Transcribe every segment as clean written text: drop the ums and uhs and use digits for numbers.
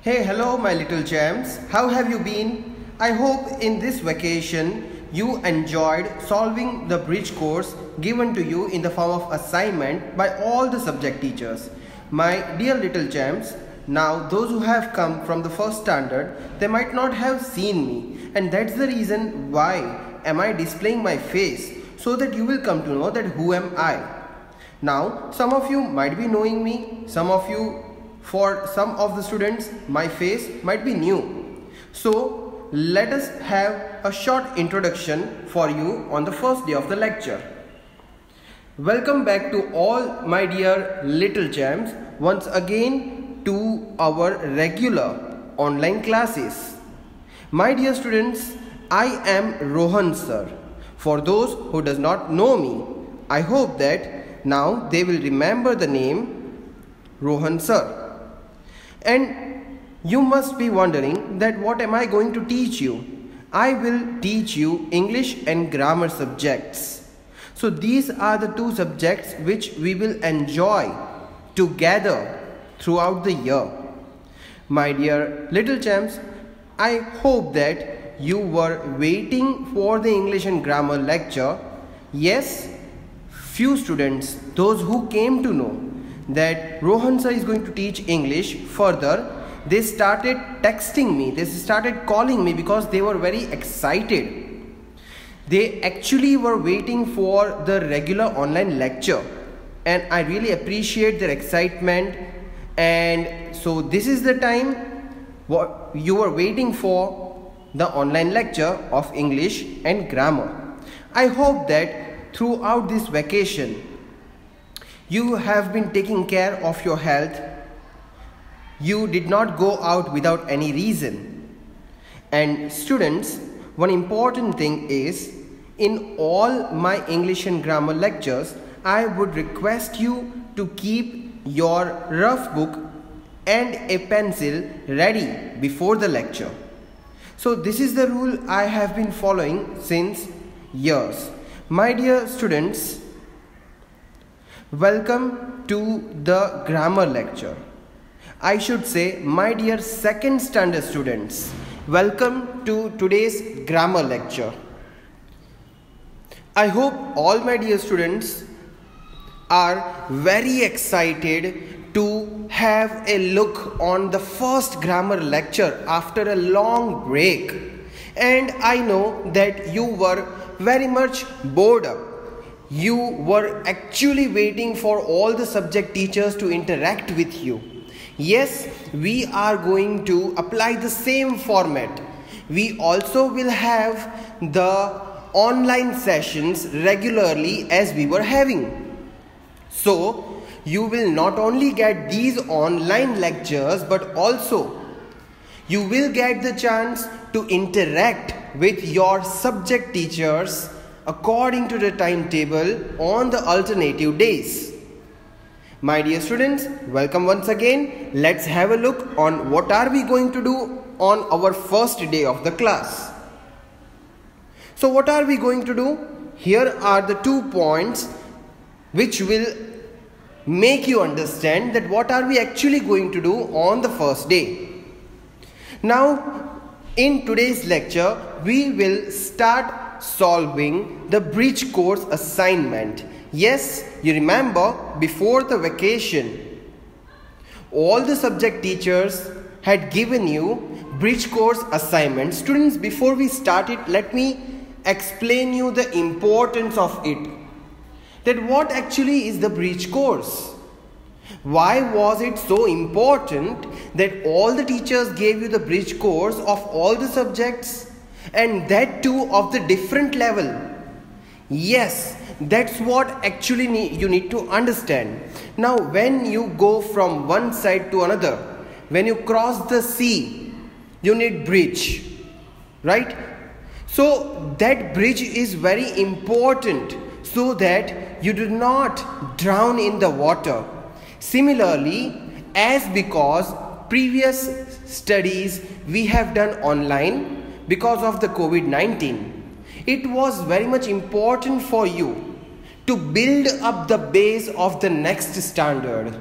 Hey, hello, my little gems. How have you been? I hope in this vacation you enjoyed solving the bridge course given to you in the form of assignment by all the subject teachers. My dear little gems, now those who have come from the first standard, they might not have seen me, and that's the reason why am I displaying my face, so that you will come to know that who am I. Now, some of you might be knowing me, for some of the students, my face might be new. So, let us have a short introduction for you on the first day of the lecture. Welcome back to all my dear little gems once again to our regular online classes. My dear students, I am Rohan sir. For those who does not know me, I hope that now they will remember the name Rohan sir. And you must be wondering that what am I going to teach you? I will teach you English and grammar subjects. So these are the two subjects which we will enjoy together throughout the year. My dear little gems, I hope that you were waiting for the English and grammar lecture. Yes, few students, those who came to know that Rohan sir is going to teach English further, they started texting me, they started calling me because they were very excited. They actually were waiting for the regular online lecture, and I really appreciate their excitement. And so this is the time what you were waiting for, the online lecture of English and grammar. I hope that throughout this vacation you have been taking care of your health. You did not go out without any reason. And students, one important thing is, in all my English and grammar lectures, I would request you to keep your rough book and a pencil ready before the lecture. So this is the rule I have been following since years. My dear students, welcome to the grammar lecture. I should say, my dear second standard students, welcome to today's grammar lecture. I hope all my dear students are very excited to have a look on the first grammar lecture after a long break. And I know that you were very much bored up. You were actually waiting for all the subject teachers to interact with you. Yes, we are going to apply the same format. We also will have the online sessions regularly as we were having. So, you will not only get these online lectures, but also you will get the chance to interact with your subject teachers according to the timetable on the alternative days. My dear students, welcome once again. Let's have a look on what are we going to do on our first day of the class. So what are we going to do? Here are the 2 points which will make you understand that what are we actually going to do on the first day. Now, in today's lecture, we will start solving the bridge course assignment. Yes, you remember before the vacation, all the subject teachers had given you bridge course assignment. Students, before we start it, let me explain you the importance of it. That what actually is the bridge course? Why was it so important that all the teachers gave you the bridge course of all the subjects, and that too of the different level? Yes, that's what actually you need to understand. Now, when you go from one side to another, when you cross the sea, you need bridge, right? So that bridge is very important so that you do not drown in the water. Similarly, as because previous studies we have done online because of the COVID-19, it was very much important for you to build up the base of the next standard.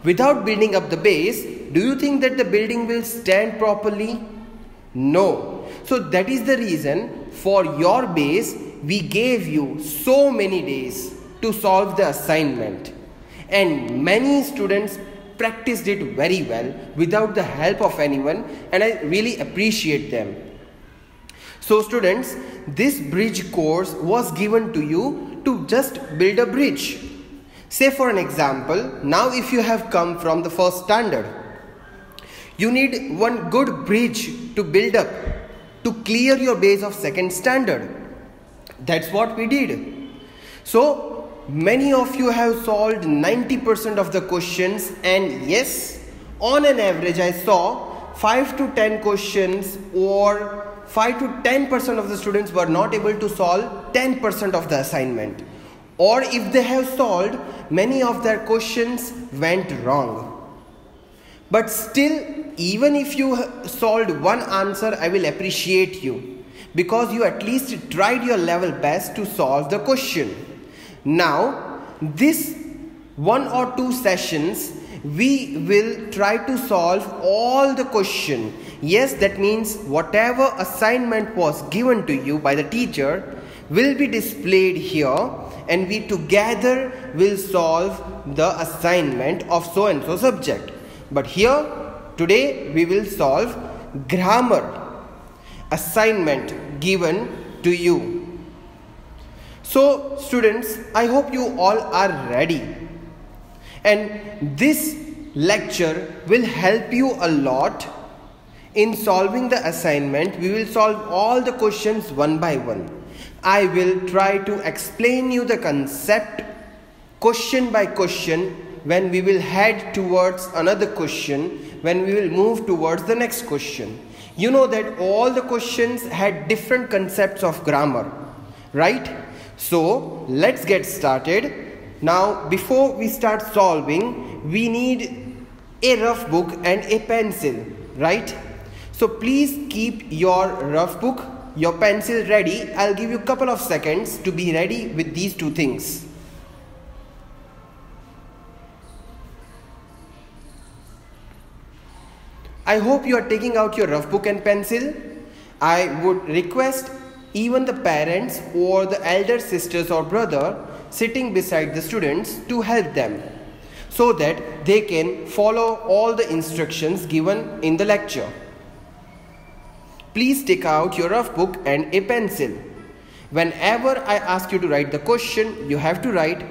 Without building up the base, do you think that the building will stand properly? No. So that is the reason for your base we gave you so many days to solve the assignment, and many students practiced it very well without the help of anyone, and I really appreciate them. So students, this bridge course was given to you to just build a bridge. Say for an example, now if you have come from the first standard, you need one good bridge to build up to clear your base of second standard. That's what we did. So many of you have solved 90% of the questions, and yes, on an average I saw 5 to 10 questions, or 5 to 10% of the students were not able to solve 10% of the assignment, or if they have solved, many of their questions went wrong. But still, even if you solved one answer, I will appreciate you, because you at least tried your level best to solve the question. Now, this 1 or 2 sessions, we will try to solve all the question. Yes, that means whatever assignment was given to you by the teacher will be displayed here, and we together will solve the assignment of so and so subject. But here, today we will solve grammar assignment given to you. So students, I hope you all are ready, and this lecture will help you a lot in solving the assignment. We will solve all the questions one by one. I will try to explain you the concept question by question when we will head towards another question, when we will move towards the next question. You know that all the questions had different concepts of grammar, right? So let's get started. Now, before we start solving, we need a rough book and a pencil, right? So please keep your rough book, your pencil ready. I'll give you a couple of seconds to be ready with these two things. I hope you are taking out your rough book and pencil. I would request even the parents or the elder sisters or brother sitting beside the students to help them, so that they can follow all the instructions given in the lecture. Please take out your rough book and a pencil. Whenever I ask you to write the question, you have to write.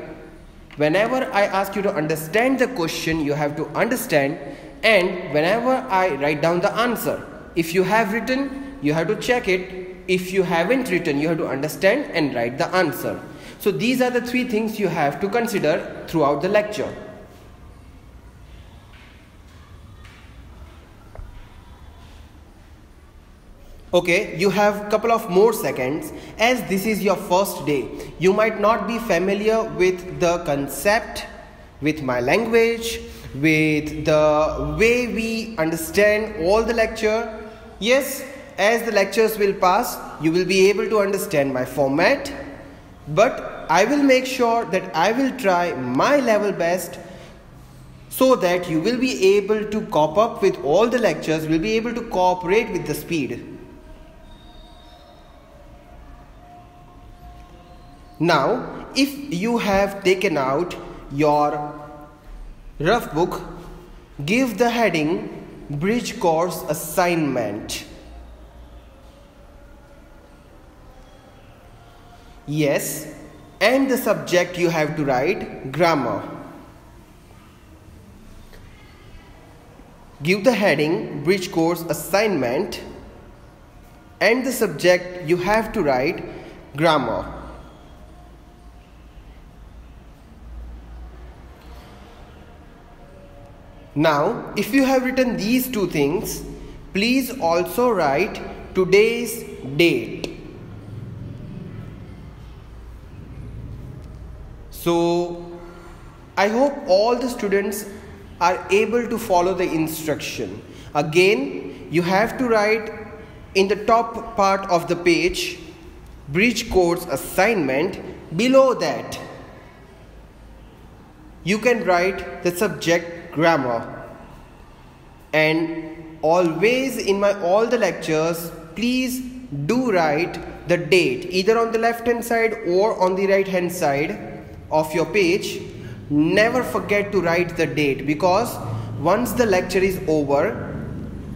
Whenever I ask you to understand the question, you have to understand. And whenever I write down the answer, if you have written, you have to check it. If you haven't written, you have to understand and write the answer. So these are the 3 things you have to consider throughout the lecture. Okay, you have a couple of more seconds, as this is your first day. You might not be familiar with the concept, with my language, with the way we understand all the lecture. Yes, as the lectures will pass, you will be able to understand my format, but I will make sure that I will try my level best so that you will be able to cope up with all the lectures, will be able to cooperate with the speed. Now, if you have taken out your rough book, give the heading Bridge Course Assignment. Yes, and the subject you have to write grammar. Give the heading Bridge Course Assignment, and the subject you have to write grammar. Now, if you have written these 2 things, please also write today's date. So, I hope all the students are able to follow the instruction. Again, you have to write in the top part of the page, Bridge Course Assignment. Below that, you can write the subject grammar. And always in my all the lectures, please do write the date either on the left hand side or on the right hand side of your page. Never forget to write the date, because once the lecture is over,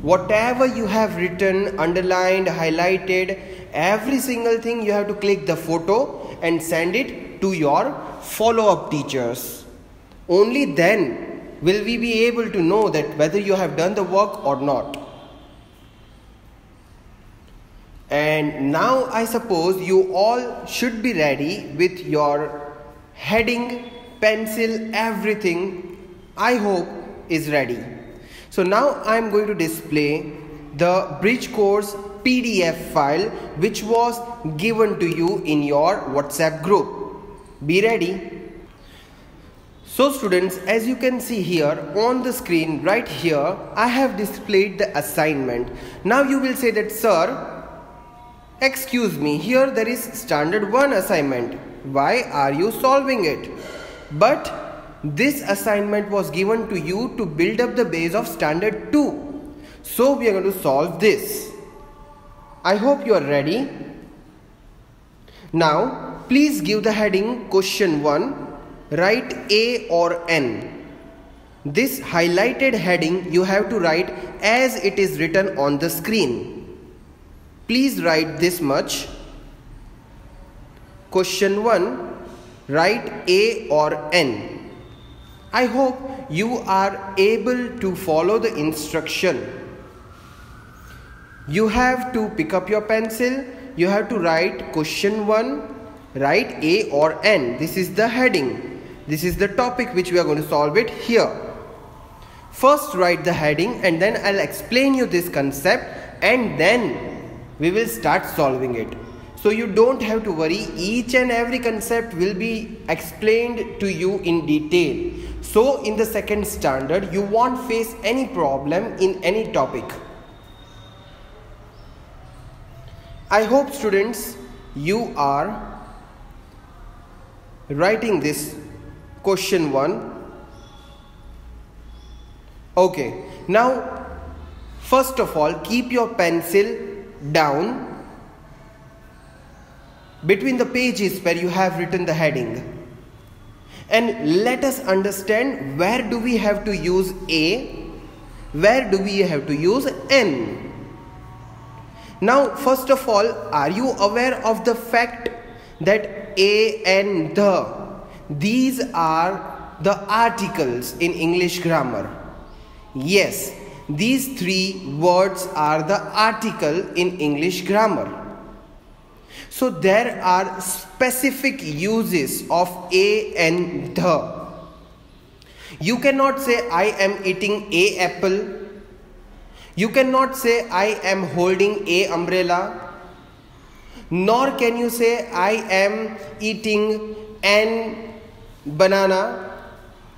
whatever you have written, underlined, highlighted, every single thing you have to click the photo and send it to your follow-up teachers. Only then will we be able to know that whether you have done the work or not. And now I suppose you all should be ready with your heading, pencil, everything I hope is ready. So now I am going to display the Bridge course PDF file which was given to you in your WhatsApp group. Be ready. So students, as you can see here on the screen right here, I have displayed the assignment. Now you will say that, sir, excuse me, here there is standard 1 assignment. Why are you solving it? But this assignment was given to you to build up the base of standard 2. So we are going to solve this. I hope you are ready. Now please give the heading question 1. Write A or N. This highlighted heading you have to write as it is written on the screen. Please write this much. Question 1. Write A or N. I hope you are able to follow the instruction. You have to pick up your pencil. You have to write question 1. Write A or N. This is the heading. This is the topic which we are going to solve it here. First write the heading and then I'll explain you this concept and then we will start solving it. So you don't have to worry, each and every concept will be explained to you in detail. So in the second standard, you won't face any problem in any topic. I hope students, you are writing this question 1. Okay, now first of all, keep your pencil down between the pages where you have written the heading, and let us understand where do we have to use A, where do we have to use N. Now first of all, are you aware of the fact that A and the, these are the articles in English grammar? Yes, these 3 words are the article in English grammar. So there are specific uses of A and the. You cannot say I am eating a apple. You cannot say I am holding a umbrella. Nor can you say I am eating an banana.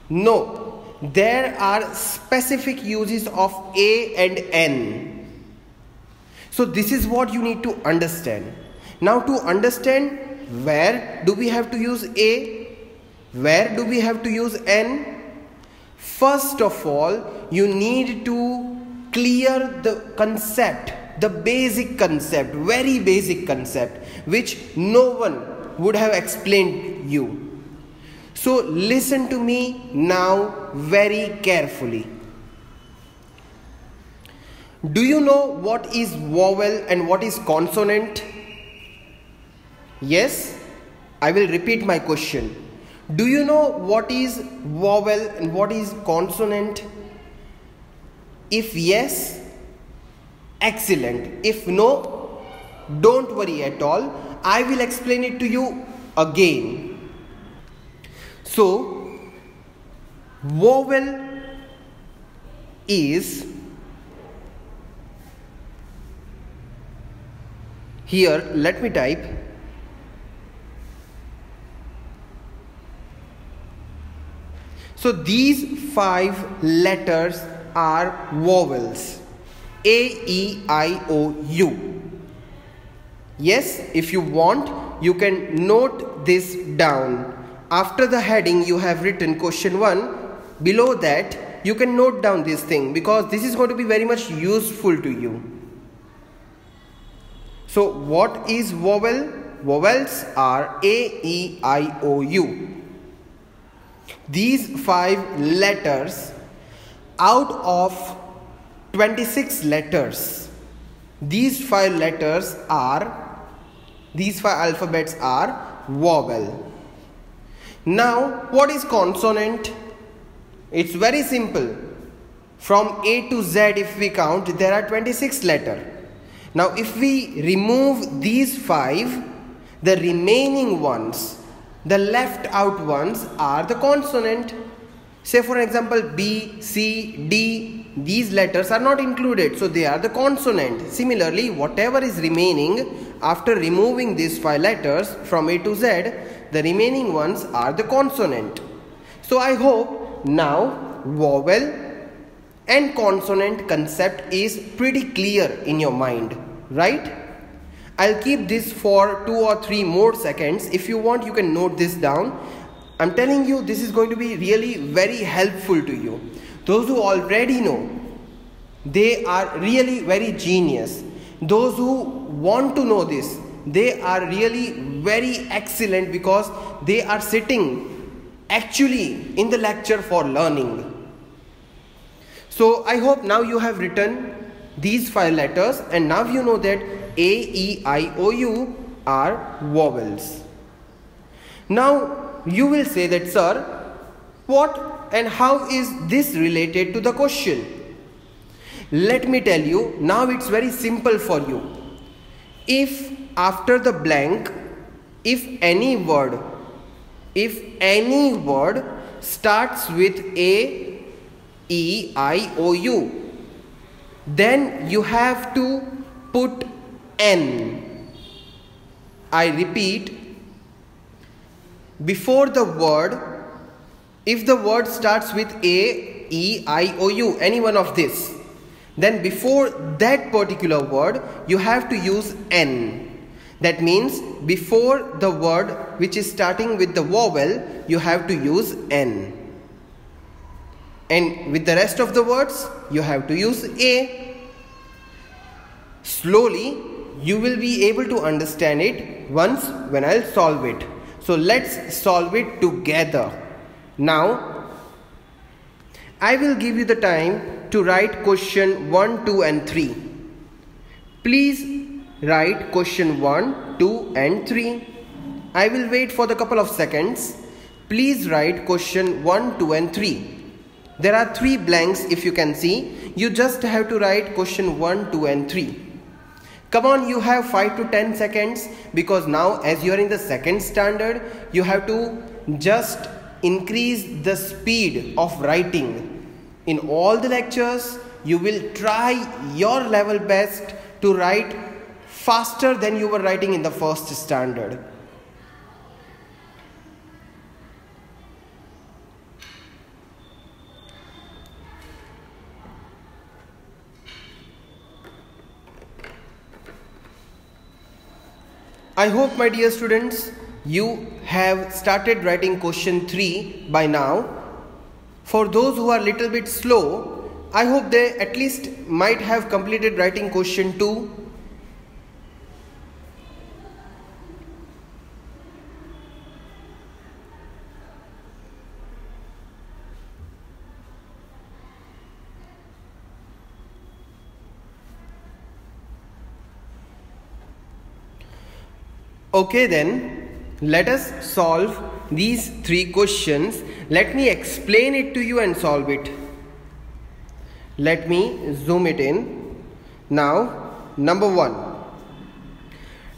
No, there are specific uses of A and N. So this is what you need to understand. Now to understand where do we have to use A, where do we have to use N, first of all you need to clear the concept, the basic concept, very basic concept which no one would have explained you. So listen to me now very carefully. Do you know what is vowel and what is consonant? Yes, I will repeat my question. Do you know what is vowel and what is consonant? If yes, excellent. If no, don't worry at all. I will explain it to you again. So, vowel is, here let me type, so these 5 letters are vowels. A, E, I, O, U. Yes, if you want, you can note this down. After the heading, you have written question 1. Below that, you can note down this thing, because this is going to be very much useful to you. So what is vowel? Vowels are A, E, I, O, U. These 5 letters out of 26 letters, these 5 alphabets are vowel. Now what is consonant? It's very simple. From A to Z, if we count, there are 26 letters. Now if we remove these 5, the remaining ones, the left out ones, are the consonant. Say for example B, C, D, these letters are not included, so they are the consonant. Similarly, whatever is remaining after removing these 5 letters from A to Z, the remaining ones are the consonant. So I hope now vowel and consonant concept is pretty clear in your mind, right? I'll keep this for 2 or 3 more seconds. If you want, you can note this down. I'm telling you, this is going to be really very helpful to you. Those who already know, they are really very genius. Those who want to know this, they are really very excellent, because they are sitting actually in the lecture for learning. So I hope now you have written these 5 letters, and now you know that A, E, I, O, U are vowels. Now you will say that, sir, what and how is this related to the question? Let me tell you, now it's very simple for you. If after the blank, if any word starts with A, E, I, O, U, then you have to put N. I repeat, before the word, if the word starts with A, E, I, O, U, any one of this, then before that particular word you have to use N. That means before the word which is starting with the vowel, you have to use N. And with the rest of the words, you have to use A. Slowly, you will be able to understand it once when I'll solve it. So let's solve it together. Now, I will give you the time to write question 1, 2 and 3. Please write question 1, 2 and 3. I will wait for the couple of seconds. Please write question 1, 2 and 3. There are 3 blanks, if you can see. You just have to write question 1, 2 and 3. Come on, you have 5 to 10 seconds, because now as you are in the 2nd standard, you have to just increase the speed of writing. In all the lectures, you will try your level best to write faster than you were writing in the 1st standard. I hope, my dear students, you have started writing question 3 by now. For those who are little bit slow, I hope they at least might have completed writing question 2. Okay then, let us solve these 3 questions. Let me explain it to you and solve it. Let me zoom it in. Now, number 1.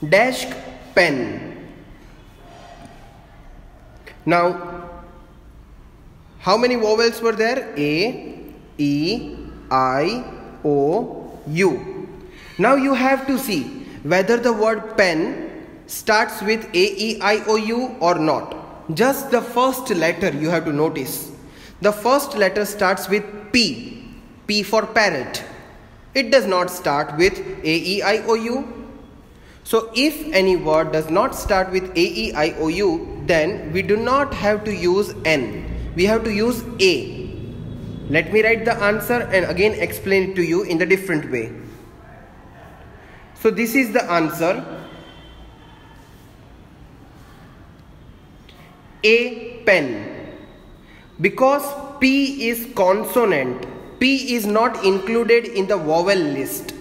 Desk pen. Now, how many vowels were there? A, E, I, O, U. Now you have to see whether the word pen starts with A, E, I, O, U or not. Just the first letter you have to notice. The first letter starts with P. P for parrot. It does not start with A, E, I, O, U. So if any word does not start with A, E, I, O, U, then we do not have to use N. We have to use A. Let me write the answer and again explain it to you in the different way. So this is the answer. A, pen. Because P is consonant, P is not included in the vowel list.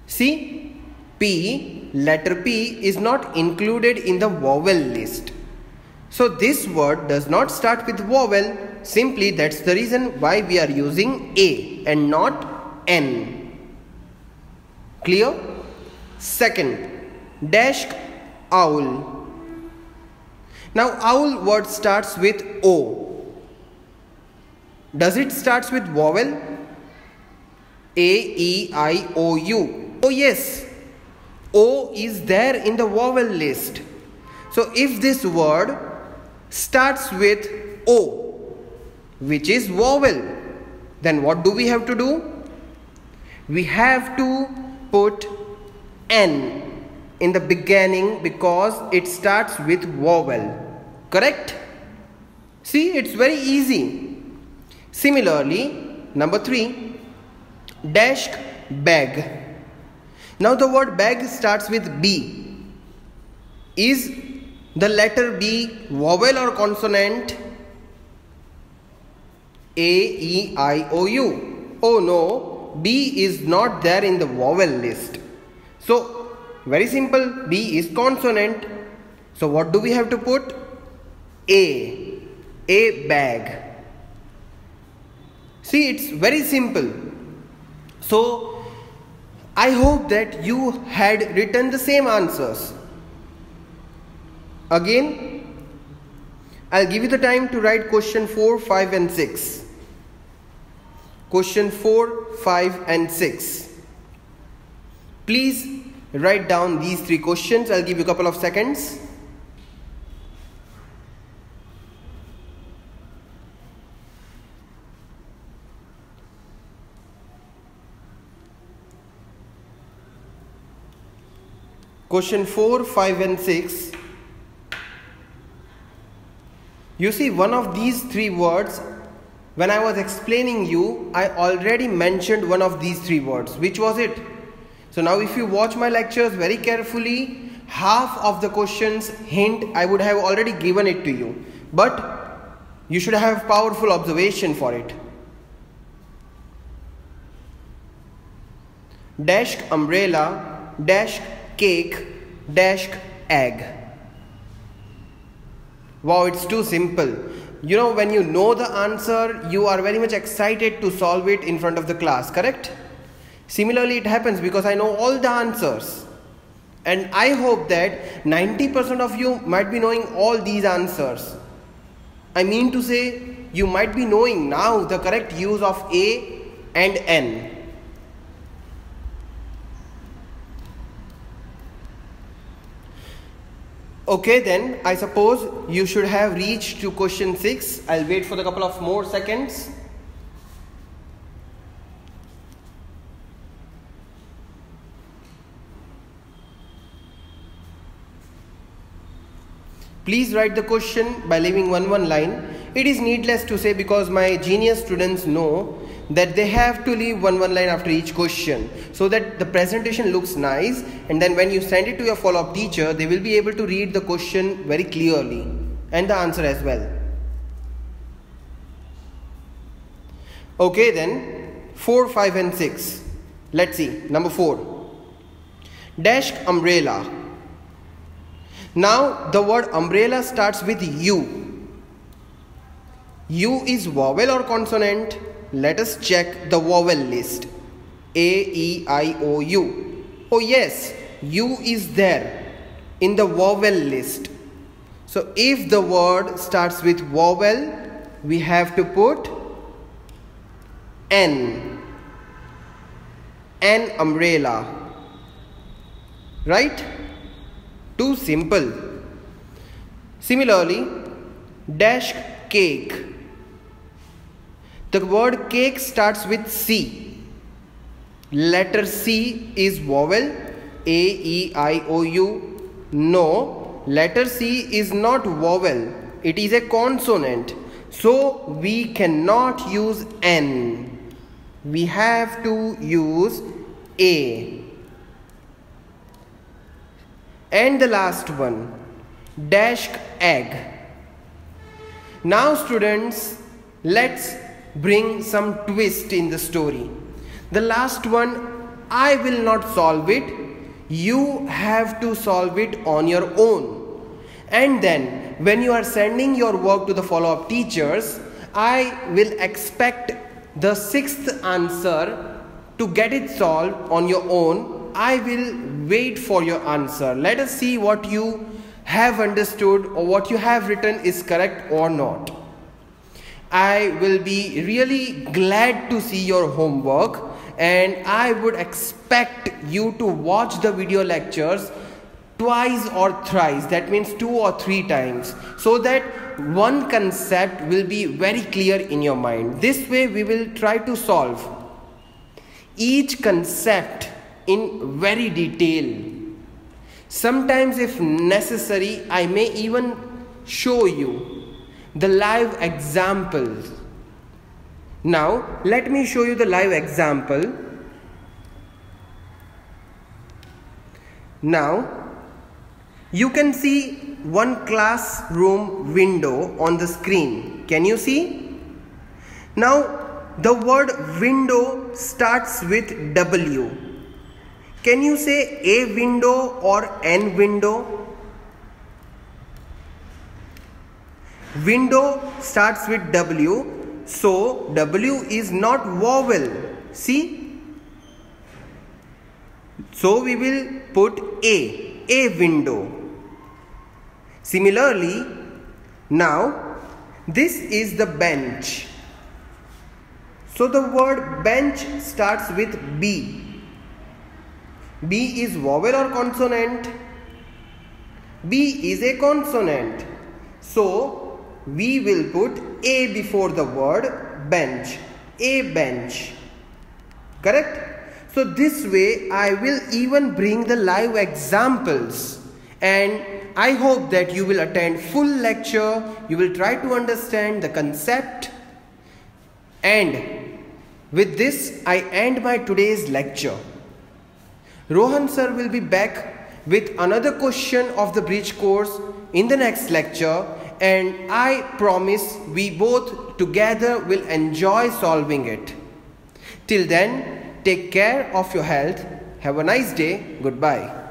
See, P, letter P is not included in the vowel list. So this word does not start with vowel. Simply that's the reason why we are using A and not N. Clear? Second, dash owl. Now owl word starts with O. Does it starts with vowel? A-E-I-O-U. Oh yes, O is there in the vowel list. So if this word starts with O, which is vowel, then what do we have to do? We have to put N in the beginning because it starts with vowel. Correct? See, it's very easy. Similarly, number 3, dash bag. Now the word bag starts with B. Is the letter B vowel or consonant? A-E-I-O-U. Oh no, B is not there in the vowel list. So, very simple, B is consonant. So what do we have to put? A bag. See, it's very simple. So, I hope that you had written the same answers. Again, I'll give you the time to write question 4, 5 and 6. Question 4, 5 and 6. Please write down these 3 questions. I'll give you a couple of seconds. Question 4, 5 and 6. You see, one of these 3 words, when I was explaining you, I already mentioned one of these 3 words. Which was it? So now if you watch my lectures very carefully, half of the questions hint I would have already given it to you. But you should have powerful observation for it. Dash umbrella, dash cake, dash egg. Wow, it's too simple. You know, when you know the answer, you are very much excited to solve it in front of the class, correct? Similarly, it happens because I know all the answers. And I hope that 90% of you might be knowing all these answers. I mean to say, you might be knowing now the correct use of A and N. Okay, then I suppose you should have reached to question 6. I'll wait for a couple of more seconds. Please write the question by leaving one line. It is needless to say because my genius students know that they have to leave one line after each question so that the presentation looks nice, and then when you send it to your follow-up teacher, they will be able to read the question very clearly and the answer as well. Okay then, 4, 5 and 6. Let's see. Number 4. Dash umbrella. Now the word umbrella starts with U. U is vowel or consonant? Let us check the vowel list. A-E-I-O-U. Oh yes, U is there in the vowel list. So if the word starts with vowel, we have to put N. N umbrella. Right? Too simple. Similarly, dash cake. The word cake starts with C. Letter C is vowel. A-E-I-O-U. No, letter C is not vowel. It is a consonant. So we cannot use N. We have to use A. And the last one, dash egg. Now students, let's bring some twist in the story. The last one, I will not solve it. You have to solve it on your own. And then when you are sending your work to the follow-up teachers, I will expect the sixth answer to get it solved on your own. I will wait for your answer. Let us see what you have understood or what you have written is correct or not. I will be really glad to see your homework, and I would expect you to watch the video lectures twice or thrice, that means 2 or 3 times, so that one concept will be very clear in your mind. This way we will try to solve each concept in very detail. Sometimes if necessary, I may even show you the live examples. Now let me show you the live example. Now you can see one classroom window on the screen. Can you see? Now the word window starts with W. Can you say a window or an window? Window starts with W, so W is not vowel. See? So we will put a window. Similarly, now this is the bench. So the word bench starts with B. B is vowel or consonant? B is a consonant. So we will put A before the word bench. A bench. Correct? So this way I will even bring the live examples, and I hope that you will attend full lecture. You will try to understand the concept, and with this I end my today's lecture. Rohan sir will be back with another question of the bridge course in the next lecture, and I promise we both together will enjoy solving it. Till then, take care of your health. Have a nice day. Goodbye.